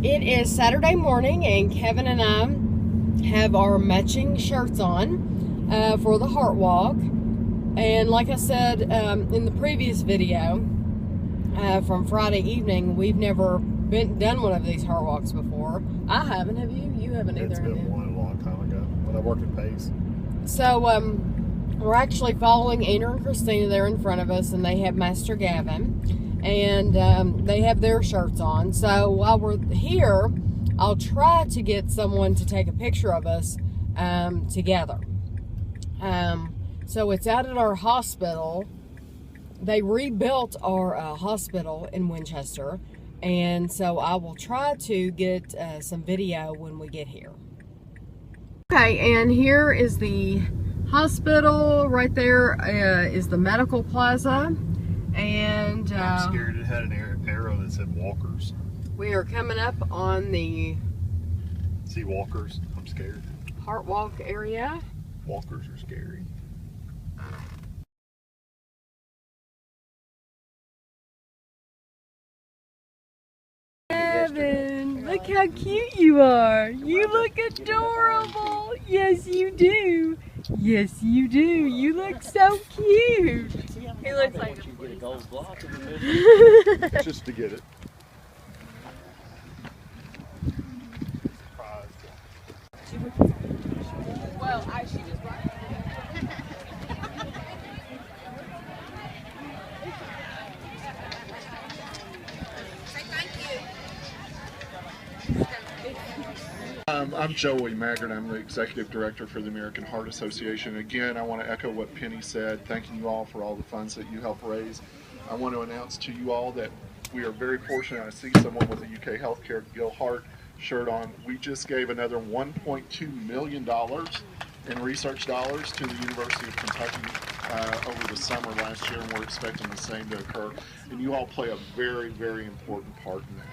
It is Saturday morning, and Kevin and I have our matching shirts on for the Heart Walk. And like I said in the previous video from Friday evening, we've never done one of these Heart Walks before. I haven't, have you? You haven't either. It's been one a long time ago when I worked at Pace. So we're actually following Anna and Christina there in front of us, and they have Master Gavin. And they have their shirts on. So while we're here, I'll try to get someone to take a picture of us together. So it's out at our hospital. They rebuilt our hospital in Winchester, and so I will try to get some video when we get here. Okay, and here is the hospital. Right there is the medical plaza. And I'm scared it had an arrow that said walkers. We are coming up on the See walkers? I'm scared. Heart Walk area. Walkers are scary. Kevin, look how cute you are. You look adorable. Yes, you do. Yes, you do. You look so cute. He looks like you get a gold block in the middle. Just to get it. Well, she just brought it. I'm Joey Maggard. I'm the Executive Director for the American Heart Association. Again, I want to echo what Penny said, thanking you all for all the funds that you help raise. I want to announce to you all that we are very fortunate. I see someone with a UK Healthcare Gil Heart shirt on. We just gave another $1.2 million in research dollars to the University of Kentucky over the summer last year, and we're expecting the same to occur. And you all play a very, very important part in that.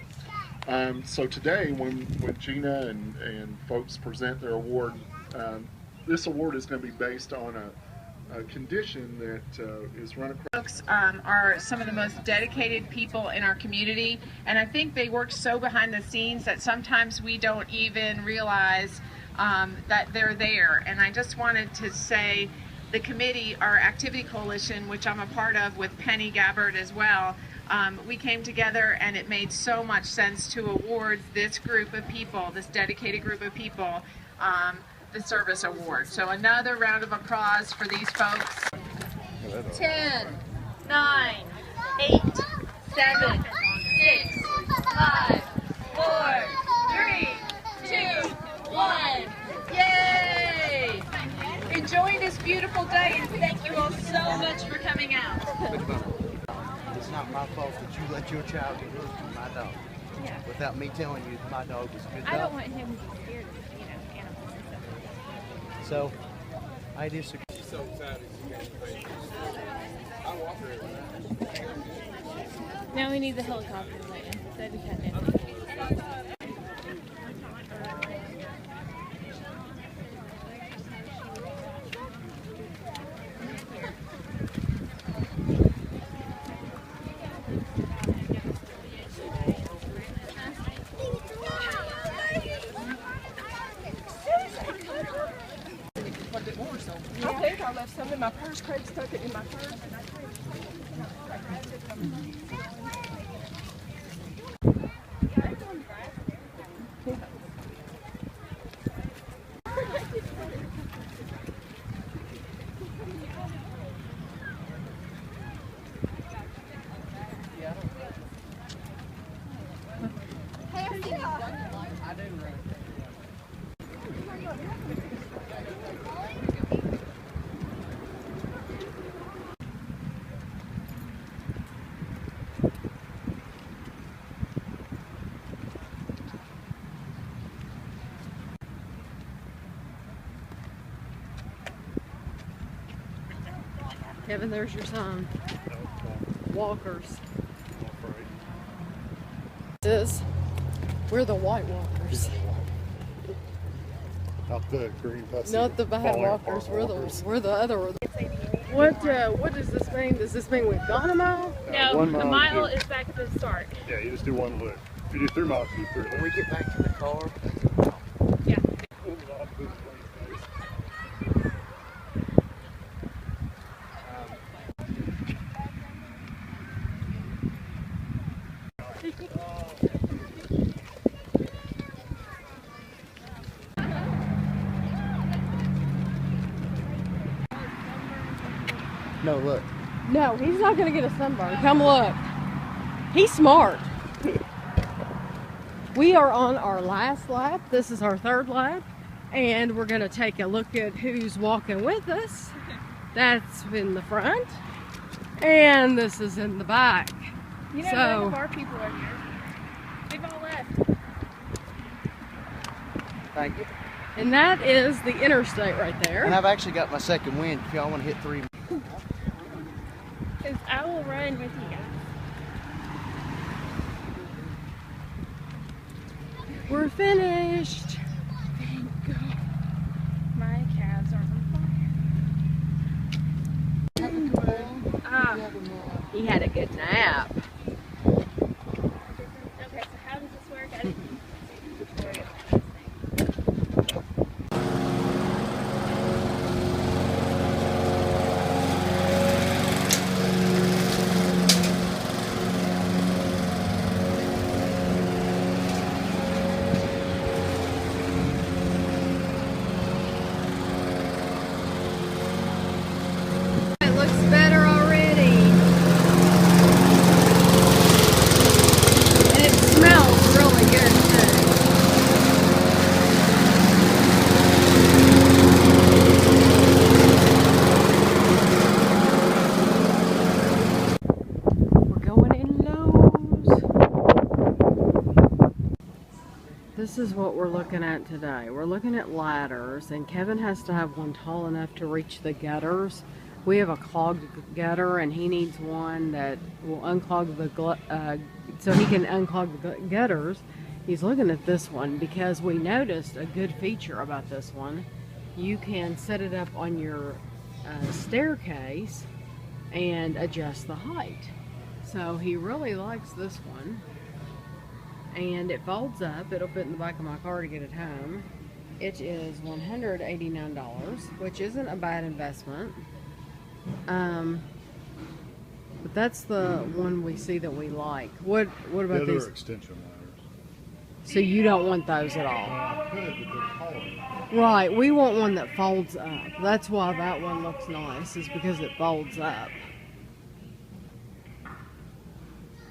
So today, when Gina and folks present their award, this award is going to be based on a condition that is run across. Folks are some of the most dedicated people in our community, and I think they work so behind the scenes that sometimes we don't even realize that they're there. And I just wanted to say the committee, our activity coalition, which I'm a part of with Penny Gabbard as well, we came together and it made so much sense to award this group of people, this dedicated group of people, the service award. So another round of applause for these folks. 10, 9, 8, 7, 6, 5, 4, 3, 2, 1. Yay! Enjoy this beautiful day, and thank you all so much for coming out. It's not my fault that you let your child get hooked on my dog. Yeah. Without me telling you my dog was a good dog. I don't want him to be scared of, animals and stuff. So, I disagree. She's so excited she got crazy. I walk her every night. Now we need the helicopter land. That'd be kind of nice. I think I left some in my purse. Craig stuck it in my purse. Kevin, there's your sign. Walkers. We're the white walkers. Not the green pussy. Not the bad walkers. We're the other. What does this mean? Does this mean we've gone a mile? No, One the mile mile is is back at the start. Yeah, you just do one loop. you do 3 miles, you do 3. When we get back to the car, Yeah. no, look. No, he's not gonna get a sunburn. Come look. He's smart. We are on our last lap. This is our 3rd lap. And we're gonna take a look at who's walking with us. That's in the front. And this is in the back. You know, So- none of our people are here. They've all left. Thank you. And that is the interstate right And there. I've actually got my second wind if y'all want to hit 3. Because I will run with you guys. We're finished. Thank God. My calves are on fire. Ah. He had a good nap. Okay, so how does this work? I didn't see the tutorial for this thing. It looks better already. And it smells really good too. We're going in Lowe's. This is what we're looking at today. We're looking at ladders, and Kevin has to have one tall enough to reach the gutters. We have a clogged gutter, and he needs one that will unclog the so he can unclog the gutters. He's looking at this one because we noticed a good feature about this one. You can set it up on your staircase and adjust the height. So he really likes this one. And it folds up. It'll fit in the back of my car to get it home. It is $189, which isn't a bad investment. But that's the one we see that we like. What about The other these? extension ladders. So you don't want those at all? I could, but they're taller. Right, we want one that folds up. That's why that one looks nice, is because it folds up.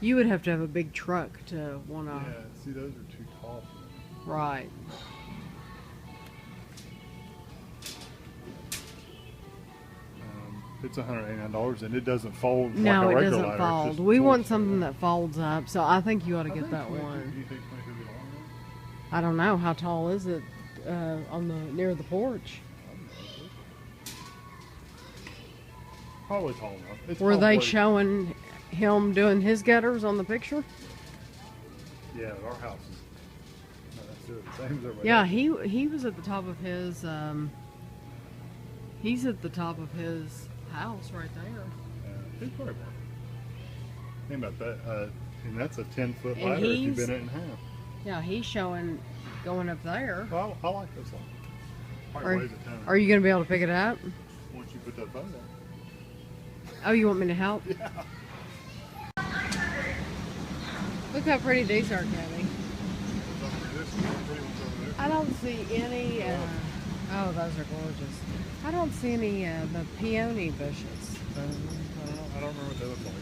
You would have to have a big truck to want to... Yeah, see, those are too tall for me. Right. It's $189 and it doesn't fold No, like a it regular doesn't ladder. It fold. just We folds want straight something up. that folds up, so I think you ought to I get think that 22 one. Do you think 22 would be longer? I don't know, how tall is it on the near the porch? Probably tall enough. It's Were they probably- showing him doing his gutters on the picture? Yeah, our house is not necessarily the same as everybody Yeah, else's. he was at the top of his he's at the top of his house right there. Yeah, he's probably more. Think about that. And that's a 10-foot And ladder if you he's- bend it in half. Yeah, he's showing going up there. Well, I like this one. Probably Are, weighs a ton. are you gonna be able to pick it up? Once you put that boat on. Oh, you want me to help? Yeah. Look how pretty these are, Kelly. This is pretty ones over there. I don't see any. Oh, those are gorgeous. I don't see any the peony bushes. I don't remember what they look like.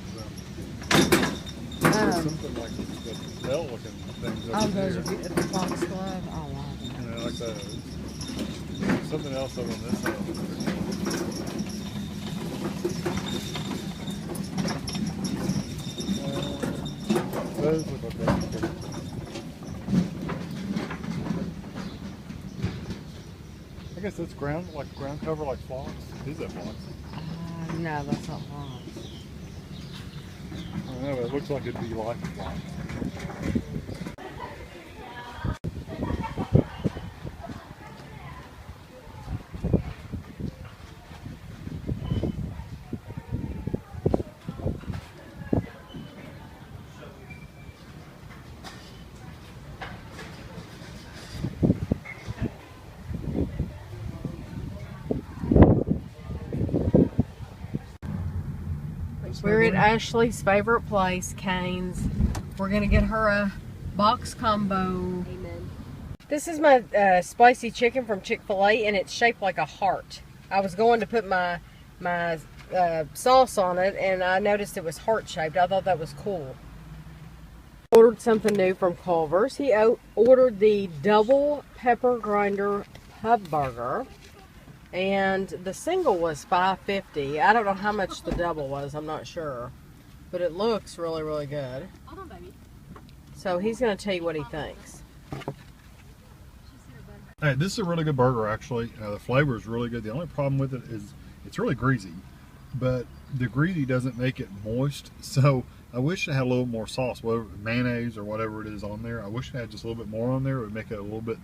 So. Um, Something like the bell looking things over oh, those here. are at the foxglove. Oh, wow. Yeah, like those. Something else over on this side. Those look like those. I guess that's ground cover like phlox. Is that phlox? No, that's not wrong. I don't know, but it looks like it'd be like phlox. We're at Ashley's favorite place, Cane's. We're gonna get her a box combo. Amen. This is my spicy chicken from Chick-fil-A, and it's shaped like a heart. I was going to put my sauce on it, and I noticed it was heart shaped. I thought that was cool. Ordered something new from Culver's. He ordered the double pepper grinder pub burger, and the single was $5.50. I don't know how much the double was. I'm not sure, but it looks really, really good. Hold on, baby. So he's going to tell you what he thinks. Hey, this is a really good burger, actually. The flavor is really good. The only problem with it is it's really greasy, but the greasy doesn't make it moist. So I wish it had a little more sauce, whether mayonnaise or whatever it is on there. I wish it had just a little bit more on there. It would make it a little bit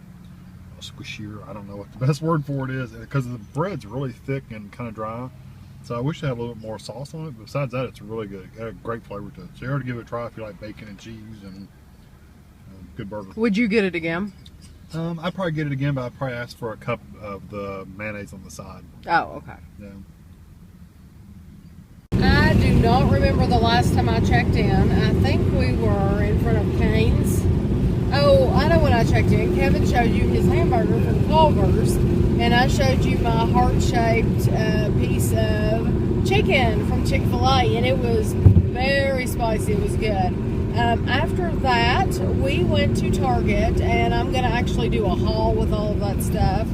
squishier. I don't know what the best word for it is, because the bread's really thick and kind of dry. So I wish it had a little bit more sauce on it. But besides that, it's really good. It got a great flavor to it. So you ought to give it a try if you like bacon and cheese, and good burger. Would you get it again? I'd probably get it again, but I'd probably ask for a cup of the mayonnaise on the side. Oh, okay. Yeah. I do not remember the last time I checked in. I think we were in front of Cane's. Oh, I know when I checked in. Kevin showed you his hamburger from Culver's, and I showed you my heart-shaped piece of chicken from Chick-fil-A, and it was very spicy. It was good. After that, we went to Target, and I'm going to actually do a haul with all of that stuff.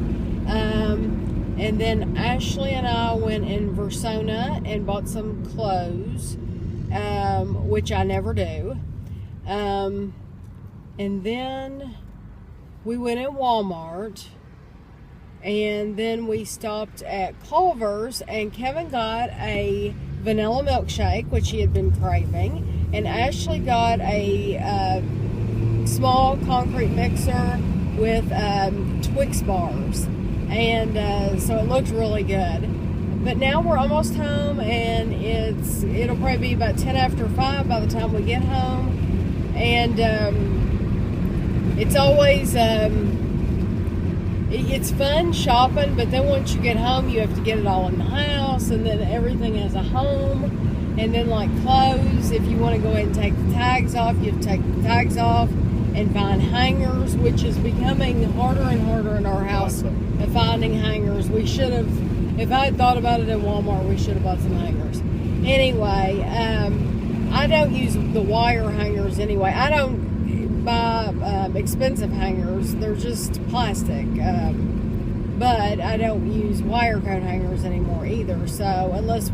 And then Ashley and I went in Versona and bought some clothes, which I never do. And then we went in Walmart, and then we stopped at Culver's, and Kevin got a vanilla milkshake, which he had been craving, and Ashley got a small concrete mixer with Twix bars, and so it looked really good. But now we're almost home, and it'll probably be about 10 after 5 by the time we get home, and it's always it's fun shopping, but then once you get home, you have to get it all in the house, and then everything has a home. And then, like clothes, if you want to go ahead and take the tags off, you have to take the tags off and find hangers, which is becoming harder and harder in our house of finding hangers. We should have, if I had thought about it in Walmart, we should have bought some hangers. Anyway, I don't use the wire hangers anyway. I don't buy expensive hangers. They're just plastic. But I don't use wire coat hangers anymore either. So unless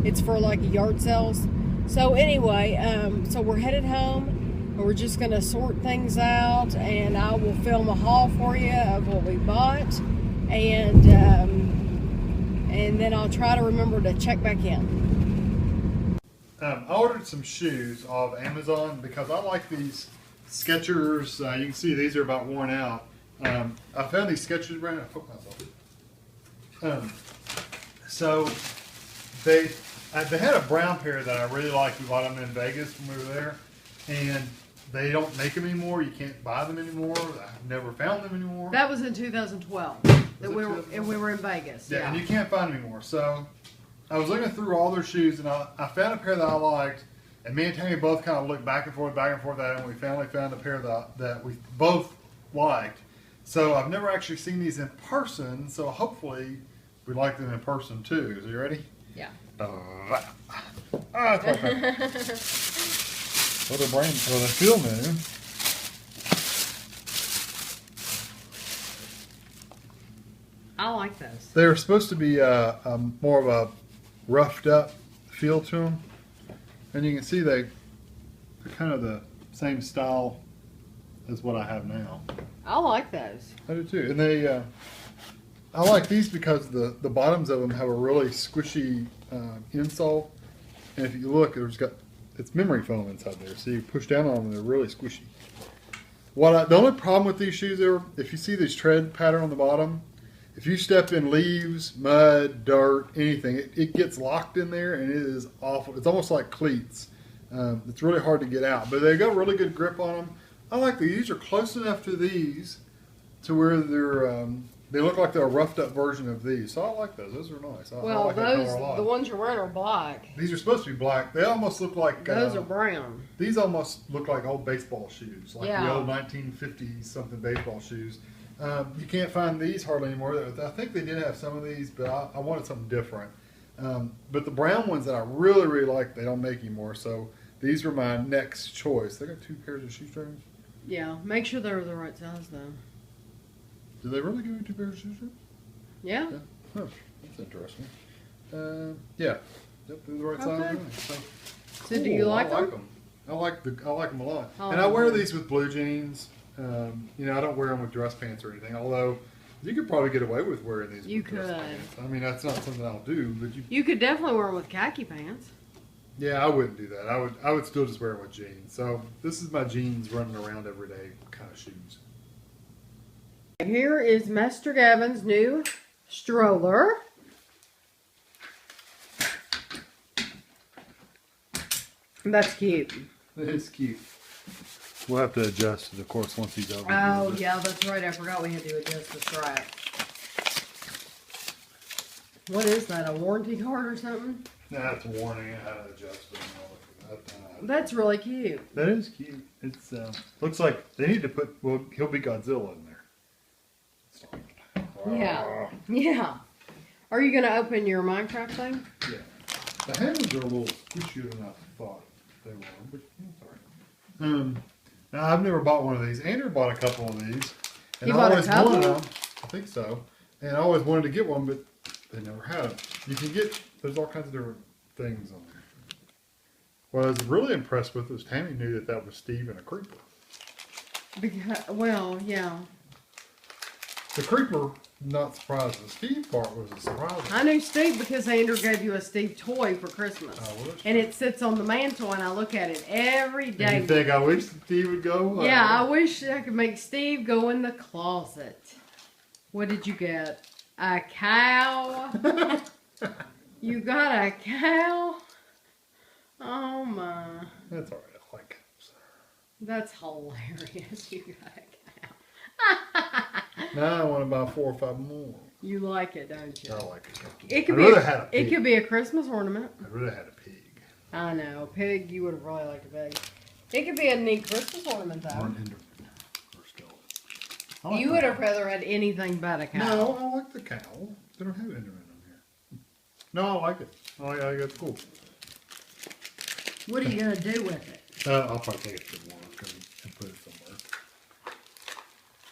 it's for like yard sales. So anyway, so we're headed home, and we're just gonna sort things out, and I will film a haul for you of what we bought, and then I'll try to remember to check back in. I ordered some shoes off Amazon because I like these Skechers. You can see these are about worn out. I found these Skechers brand. I put myself. So they had a brown pair that I really liked. We bought them in Vegas when we were there, and they don't make them anymore. You can't buy them anymore. I've never found them anymore. That was in 2012 that we were in Vegas. Yeah, and you can't find them anymore. So I was looking through all their shoes, and I found a pair that I liked. And me and Tammy both kind of looked back and forth at it, and we finally found a pair that we both liked. So I've never actually seen these in person, so hopefully we like them in person too. So you ready? Yeah. That's right. Well, they feel new. I like those. They're supposed to be more of a roughed up feel to them. And you can see they're kind of the same style as what I have now. I like those. I do too. And I like these because the bottoms of them have a really squishy insole. And if you look, it's memory foam inside there. So you push down on them and they're really squishy. The only problem with these shoes are, if you see this tread pattern on the bottom, if you step in leaves, mud, dirt, anything, it gets locked in there, and it is awful. It's almost like cleats. It's really hard to get out, but they got really good grip on them. I like these. These are close enough to these to where they're They look like they're a roughed up version of these. So I like those. Those are nice. I like that color a lot. The ones you're wearing are black. These are supposed to be black. They almost look like Those are brown. These almost look like old baseball shoes, like Yeah. the old 1950s something baseball shoes. You can't find these hardly anymore. I think they did have some of these, but I wanted something different. But the brown ones that I really, really like, they don't make anymore. So these were my next choice. They got 2 pairs of shoestrings. Yeah, make sure they're the right size though. Did they really give you 2 pairs of shoestrings? Yeah. Huh, that's interesting. Yeah. Yep, they're the right size. Okay. Really. So do you like them? them? I like them a lot. Oh, And I wear okay. these with blue jeans. You know, I don't wear them with dress pants or anything. Although you could probably get away with wearing these You with dress could. pants. I mean, that's not something I'll do, but You could definitely wear them with khaki pants. yeah, I wouldn't do that. I would still just wear them with jeans. So this is my jeans running around every day kind of shoes. Here is Master Gavin's new stroller. That's cute. It's cute. We'll have to adjust it, of course, once he's over. Oh, yeah, that's right. I forgot we had to adjust the strap. What is that, a warranty card or something? That's a warning. I had to adjust it. That's really cute. That is cute. It's looks like they need to put. Well, he'll be Godzilla in there. Yeah. Yeah. Are you going to open your Minecraft thing? Yeah. The handles are a little squishier than I thought they were, but that's all right. Now I've never bought one of these. Andrew bought a couple of these, and You I bought a always couple? wanted them. I think so. And I always wanted to get one, but they never had them. You can get. There's all kinds of different things on there. What I was really impressed with was Tammy knew that was Steve and a creeper. Because, well, yeah. The creeper, not surprised. The Steve part was a surprise. I knew Steve because Andrew gave you a Steve toy for Christmas. Oh, well, that's And it sits on the mantle and I look at it every And day. you think I wish Steve would go? Yeah, I wish I could make Steve go in the closet. What did you get? A cow? You got a cow? Oh my. That's all right. I like it. That's hilarious. You got a cow. Now I want to buy 4 or 5 more. You like it, don't you? I like it. It could I'd be rather had a it pig. could be a Christmas ornament. I'd rather had a pig. I know. Pig, you would have really liked a pig. It could be a neat Christmas ornament Or though. an Enderman. Or skeleton. I like You the would have cow. rather had anything but a cow. No, I like the cow. They don't have Enderman on here. No, I like it. I think it's cool. What are you gonna do with it? I'll probably take it to work and put it somewhere.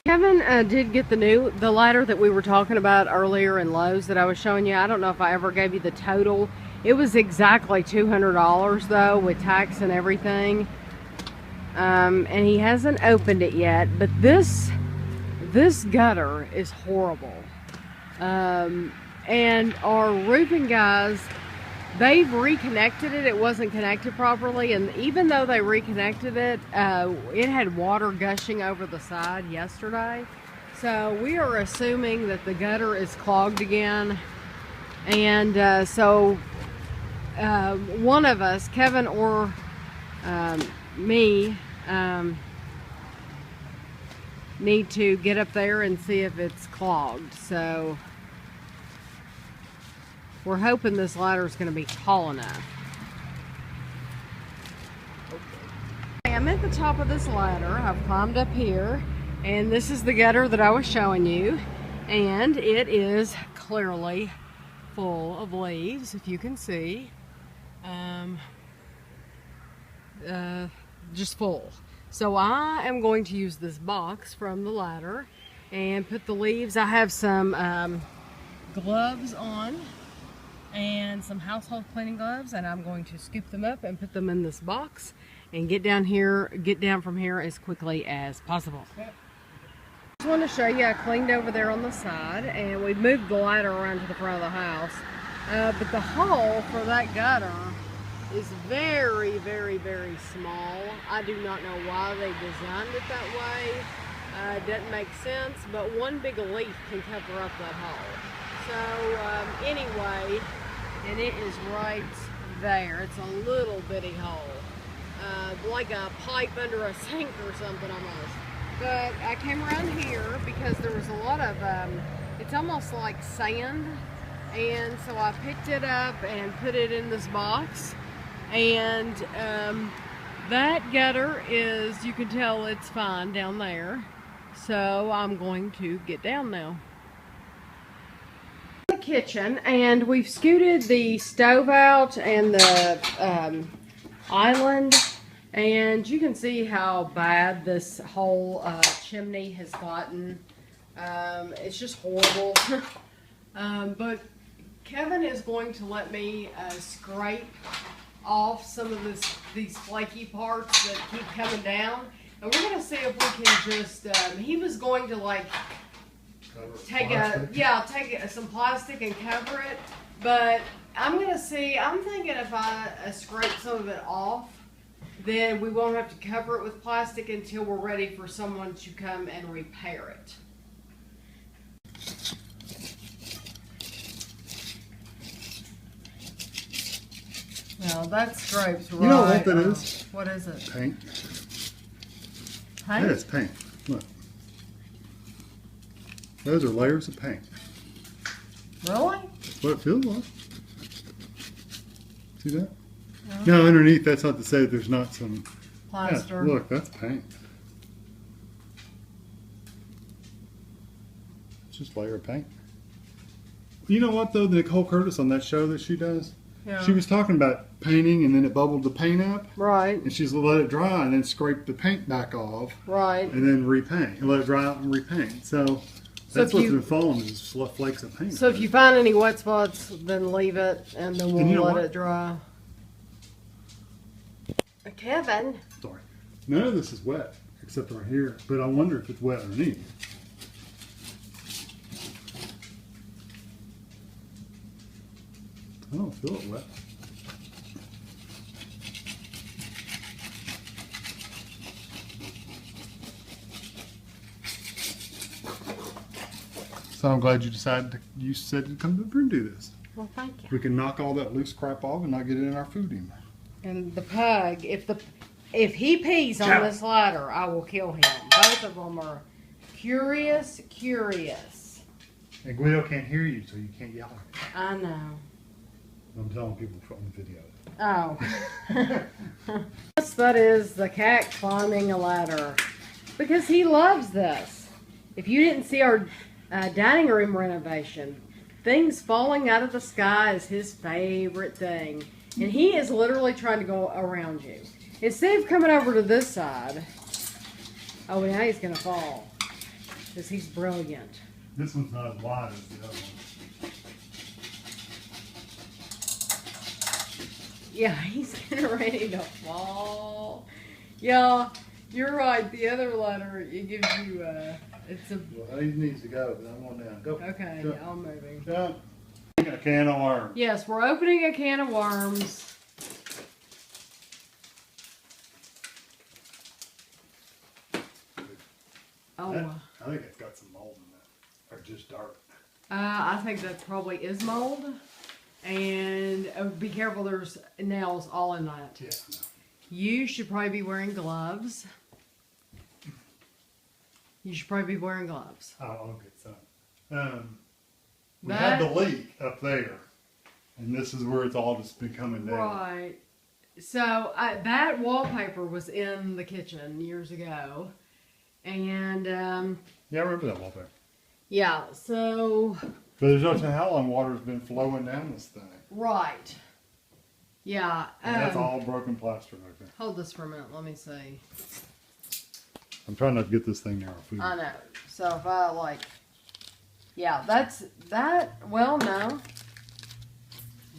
Kevin did get the ladder that we were talking about earlier in Lowe's that I was showing you. I don't know if I ever gave you the total. It was exactly $200 though, with tax and everything. And he hasn't opened it yet, but this gutter is horrible. And our roofing guys, they've reconnected it. It wasn't connected properly, and even though they reconnected it, it had water gushing over the side yesterday. So we are assuming that the gutter is clogged again. And so one of us, Kevin or me, need to get up there and see if it's clogged. So we're hoping this ladder is going to be tall enough. Okay, I'm at the top of this ladder. I've climbed up here, and this is the gutter that I was showing you, and it is clearly full of leaves, if you can see. Just full. So I am going to use this box from the ladder and put the leaves. I have some gloves on and some household cleaning gloves, and I'm going to scoop them up and put them in this box and get down from here as quickly as possible. I just want to show you, I cleaned over there on the side, and we moved the ladder around to the front of the house. But the hole for that gutter is very, very, very small. I do not know why they designed it that way. It doesn't make sense, but one big leaf can cover up that hole. So anyway, and it is right there. It's a little bitty hole, like a pipe under a sink or something almost. But I came around here because there was a lot of It's almost like sand. And so I picked it up and put it in this box. And that gutter is, you can tell it's fine down there. So I'm going to get down now. The kitchen, and we've scooted the stove out and the island, and you can see how bad this whole chimney has gotten. It's just horrible. But Kevin is going to let me scrape off some of these flaky parts that keep coming down, and we're going to see if we can just he was going to like take some plastic and cover it, but I'm going to see, I'm thinking if I scrape some of it off, then we won't have to cover it with plastic until we're ready for someone to come and repair it. Now that scrapes right. You know what that is? What is it? Paint. Paint? That is paint. Look. Those are layers of paint. Really? That's what it feels like. See that? No, underneath, that's not to say that there's not some Plaster. Yeah, look, that's paint. It's just a layer of paint. You know what, though? Nicole Curtis on that show that she does, she was talking about painting, and then it bubbled the paint up. Right. And she's let it dry and then scrape the paint back off. Right. And then repaint. And let it dry out and repaint. So that's what's been falling is flakes of paint. So if you find any wet spots, then leave it, and then we'll let it dry. Kevin. Sorry. None of this is wet, except right here. But I wonder if it's wet underneath. I don't feel it wet. So I'm glad you said to come over and do this. Well, thank you. We can knock all that loose crap off and not get it in our food anymore. And the pug, if he pees on this ladder, I will kill him. Both of them are curious. And Guido can't hear you, so you can't yell at him. I know. I'm telling people from the video. Oh. Yes, that is the cat climbing a ladder. Because he loves this. If you didn't see our dining room renovation, things falling out of the sky is his favorite thing. And he is literally trying to go around you. Instead of coming over to this side, oh, now he's going to fall. Because he's brilliant. This one's not as wide as the other one. Yeah, he's getting ready to fall. Yeah, you're right. The other ladder, it gives you, it's a... Well, he needs to go, but I'm on down. Go. Okay, Jump. I'm moving. Jump. A can of worms. Yes, we're opening a can of worms. Oh. I think it's got some mold in it. Or just dirt. I think that probably is mold. And be careful, there's nails all in that. Yeah. No. You should probably be wearing gloves. You should probably be wearing gloves. I'll get some. We had the leak up there. And this is where it's all just been coming down. Right. So that wallpaper was in the kitchen years ago. And yeah, I remember that wallpaper. yeah, so But there's no telling how long water's been flowing down this thing. right. Yeah. And that's all broken plaster right there. Hold this for a minute, let me see. I'm trying not to get this thing near our food. I know. So if I like, yeah, that's that. Well, no.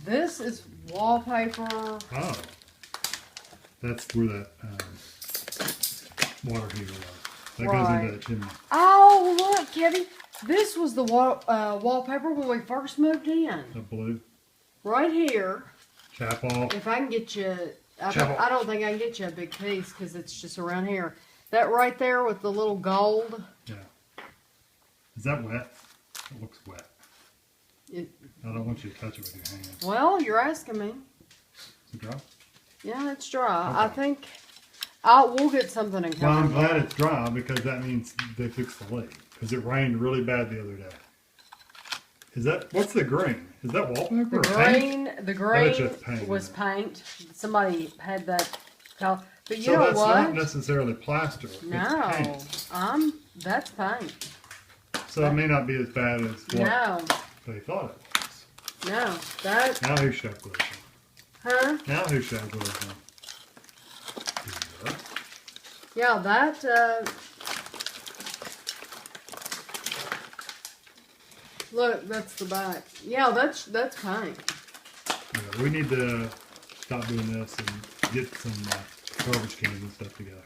This is wallpaper. Oh. That's where that water heater was. That goes into the chimney. Oh, look, Kevin. This was the wallpaper when we first moved in. The blue. Right here. Chap off. If I can get you, I don't think I can get you a big piece because it's just around here. That right there with the little gold. Yeah. Is that wet? It looks wet. I don't want you to touch it with your hands. Well, you're asking me. Is it dry? Yeah, it's dry. Okay. I think we'll get something in Well, common. I'm glad it's dry because that means they fixed the leak. Because it rained really bad the other day. Is that, what's the green? Is that wallpaper or The paint? green just paint, was isn't paint. Somebody had that color. But you So know that's what? not necessarily plaster. It's No, paint. that's paint. So it may not be as bad as what No, they thought it was. no, that, Now who's chef glue? huh? Now who's chef glue? Yeah, that, look, that's the back. Yeah, that's paint. Yeah, we need to stop doing this and get some garbage cans and stuff together.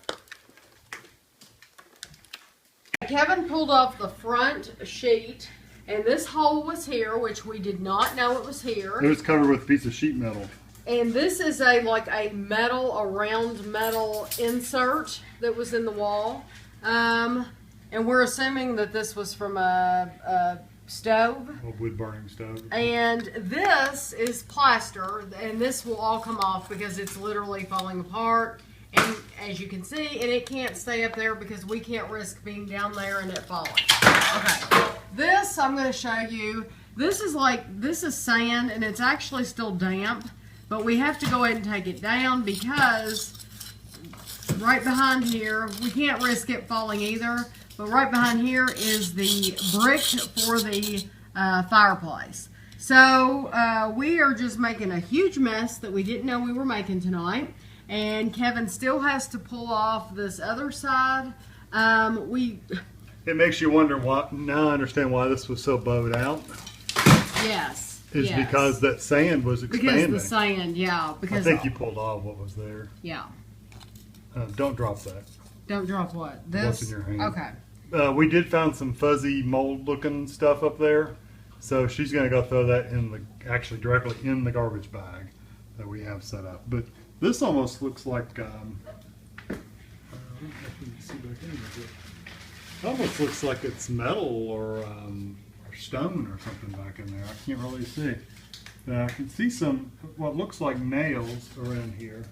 Kevin pulled off the front sheet, and this hole was here, which we did not know it was here. It was covered with a piece of sheet metal. And this is a round metal insert that was in the wall. And we're assuming that this was from a stove. A wood burning stove. And this is plaster, and this will all come off because it's literally falling apart. And as you can see, and it can't stay up there because we can't risk being down there and it falling. Okay, this I'm going to show you. This is sand, and it's actually still damp, but we have to go ahead and take it down because right behind here, we can't risk it falling either, but right behind here is the brick for the fireplace. So we are just making a huge mess that we didn't know we were making tonight. And Kevin still has to pull off this other side. It makes you wonder why. Now I understand why this was so bowed out. Yes. Is yes. because that sand was expanding. Because the sand, yeah. Because I think you pulled off what was there. Yeah. Don't drop that. Don't drop what? This? What's in your hand? Okay. We did find some fuzzy mold looking stuff up there. So she's going to go throw that actually directly in the garbage bag that we have set up. But this almost looks like, it almost looks like it's metal or stone or something back in there. I can't really see. I can see some, what looks like nails around here.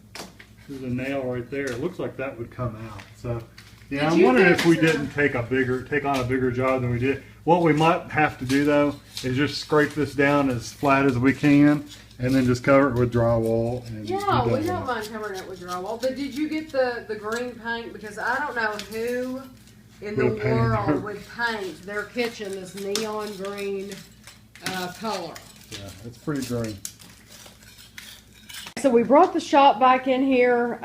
There's a nail right there. It looks like that would come out. So, yeah, I'm wondering if we didn't take on a bigger job than we did. What we might have to do though is just scrape this down as flat as we can, and then just cover it with drywall. And yeah, we don't mind covering it with drywall. But did you get the green paint? Because I don't know who in the world would paint their kitchen this neon green color. Yeah, it's pretty green. So we brought the shop back in here.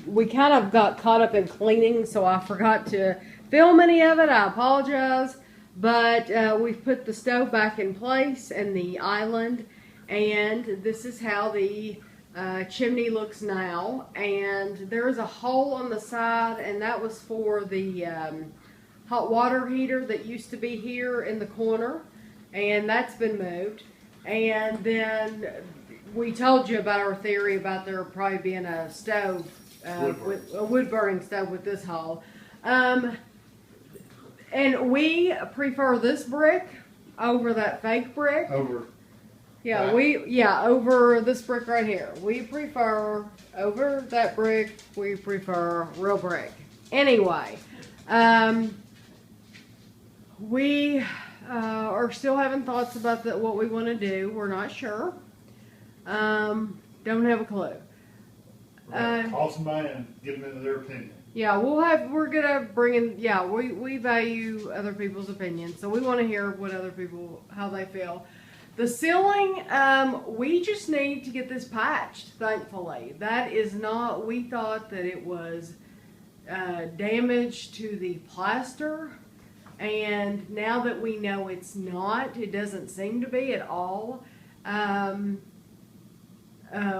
We kind of got caught up in cleaning, so I forgot to film any of it. I apologize. But we've put the stove back in place and the island, and this is how the chimney looks now. And there is a hole on the side, and that was for the hot water heater that used to be here in the corner, and that's been moved. And then we told you about our theory about there probably being a stove, with a wood burning stove with this hole. And we prefer this brick over that fake brick. Over Over this brick right here. We prefer, over that brick, we prefer real brick. Anyway, we are still having thoughts about what we want to do. We're not sure. Don't have a clue. Call somebody and give them their opinion. Yeah, we're gonna bring in, we value other people's opinions, so we want to hear what other people, how they feel. The ceiling, we just need to get this patched, thankfully. That is not, we thought that it was damage to the plaster, and now that we know it's not, it doesn't seem to be at all,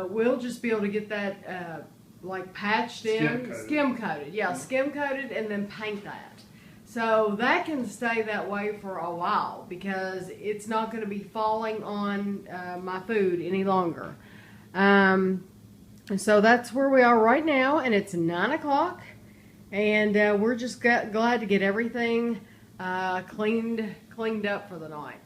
we'll just be able to get that like patched in, skim coated, skim coated, and then paint that. So that can stay that way for a while because it's not going to be falling on my food any longer. So that's where we are right now, and it's 9 o'clock, and we're just glad to get everything cleaned up for the night.